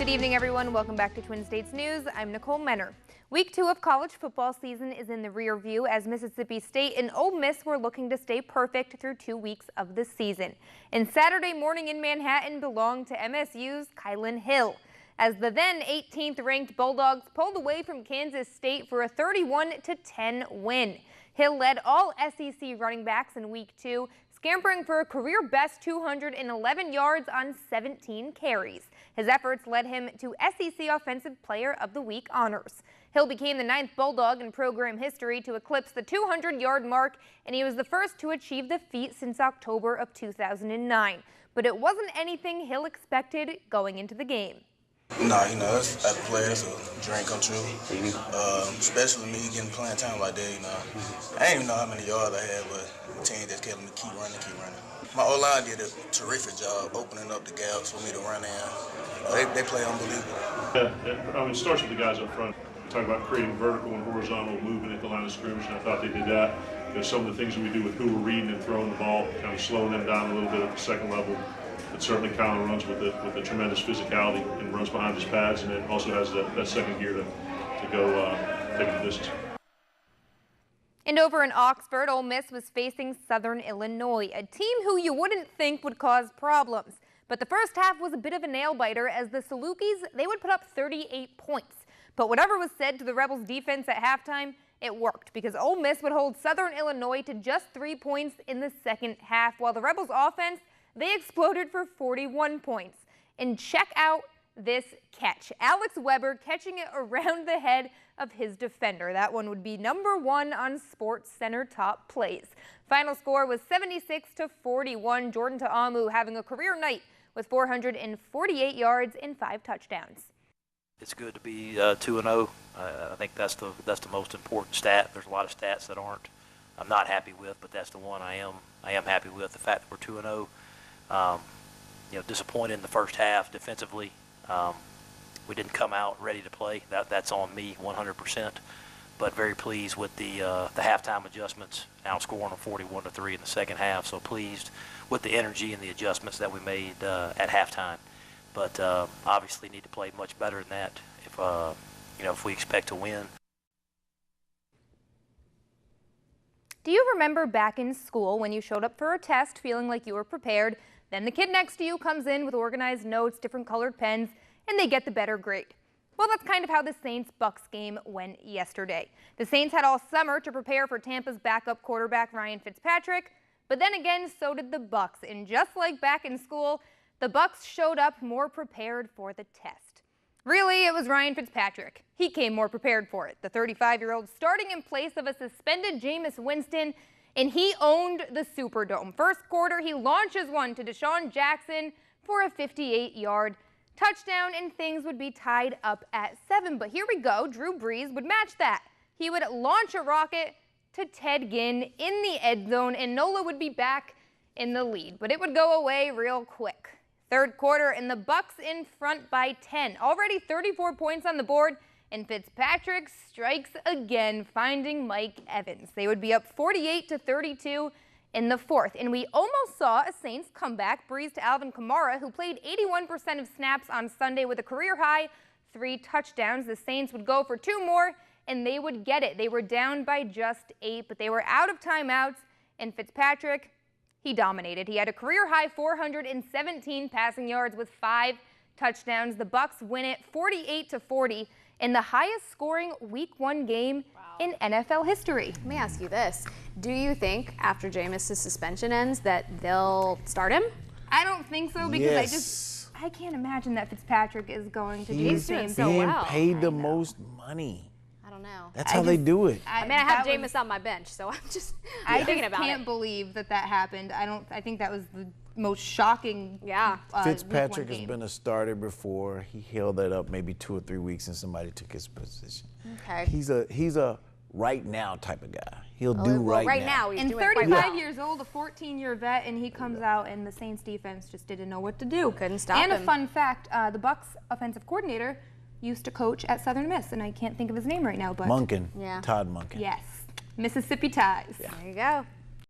Good evening, everyone. Welcome back to Twin States News. I'm Nicole Menner. Week 2 of college football season is in the rear view as Mississippi State and Ole Miss were looking to stay perfect through 2 weeks of the season. And Saturday morning in Manhattan belonged to MSU's Kylan Hill, as the then 18th ranked Bulldogs pulled away from Kansas State for a 31-10 win. Hill led all SEC running backs in Week 2, scampering for a career-best 211 yards on 17 carries. His efforts led him to SEC Offensive Player of the Week honors. Hill became the 9th Bulldog in program history to eclipse the 200-yard mark, and he was the first to achieve the feat since October of 2009. But it wasn't anything Hill expected going into the game. Nah, as a player, it's a dream come true. Especially me getting playing time like that, I didn't even know how many yards I had, but the team just kept me keep running. My O-line did a terrific job opening up the gaps for me to run in. They play unbelievable. Yeah, it starts with the guys up front. We talk about creating vertical and horizontal movement at the line of scrimmage, and I thought they did that. Some of the things that we do with who we're reading and throwing the ball, kind of slowing them down a little bit at the second level. But certainly Kylan runs with a tremendous physicality and runs behind his pads, and then also has that second gear to go take the distance. And over in Oxford, Ole Miss was facing Southern Illinois, a team who you wouldn't think would cause problems. But the first half was a bit of a nail-biter as the Salukis, they would put up 38 points. But whatever was said to the Rebels' defense at halftime, it worked because Ole Miss would hold Southern Illinois to just 3 points in the second half, while the Rebels' offense, they exploded for 41 points. And check out this catch. Alex Weber catching it around the head of his defender. That one would be #1 on SportsCenter top plays. Final score was 76-41. Jordan Ta'amu having a career night with 448 yards and 5 touchdowns. It's good to be 2-0. I think that's the most important stat. There's a lot of stats that I'm not happy with, but that's the one I am happy with. The fact that we're 2-0. Disappointed in the first half defensively. We didn't come out ready to play. That's on me 100%. But very pleased with the halftime adjustments, outscoring them 41-3 in the second half. So pleased with the energy and the adjustments that we made at halftime. But obviously need to play much better than that if we expect to win. Do you remember back in school when you showed up for a test feeling like you were prepared, then the kid next to you comes in with organized notes, different colored pens, and they get the better grade? Well, that's kind of how the Saints-Bucks game went yesterday. The Saints had all summer to prepare for Tampa's backup quarterback Ryan Fitzpatrick, but then again, so did the Bucks. And just like back in school, the Bucks showed up more prepared for the test. Really, it was Ryan Fitzpatrick. He came more prepared for it. The 35-year-old starting in place of a suspended Jameis Winston, and he owned the Superdome. First quarter, he launches one to Deshaun Jackson for a 58-yard touchdown, and things would be tied up at 7. But here we go. Drew Brees would match that. He would launch a rocket to Ted Ginn in the end zone, and Nola would be back in the lead. But it would go away real quick. Third quarter, and the Bucks in front by 10. Already 34 points on the board, and Fitzpatrick strikes again, finding Mike Evans. They would be up 48-32 in the fourth, and we almost saw a Saints comeback. Breeze to Alvin Kamara, who played 81% of snaps on Sunday with a career-high 3 touchdowns. The Saints would go for 2 more, and they would get it. They were down by just 8, but they were out of timeouts, and Fitzpatrick, he dominated. He had a career-high 417 passing yards with 5 touchdowns. The Bucks win it 48-40 in the highest-scoring Week 1 game in NFL history. Let me ask you this. Do you think after Jameis' suspension ends that they'll start him? I don't think so because I can't imagine that Fitzpatrick is going to do the same. so well. Paid the most money. I don't know. That's how they do it. I have Jameis on my bench, so I'm just thinking about it. I can't believe that happened. I think that was the most shocking. Fitzpatrick has been a starter before. He held that up maybe 2 or 3 weeks and somebody took his position. Okay. He's a right now type of guy. He'll do right now. He's and doing 35 quite well. years old, a 14-year vet, and he comes out and the Saints defense just didn't know what to do. Couldn't stop him. And a fun fact, the Bucks offensive coordinator used to coach at Southern Miss, and I can't think of his name right now, but Monken. Todd Monken. Yes. Mississippi ties. There you go.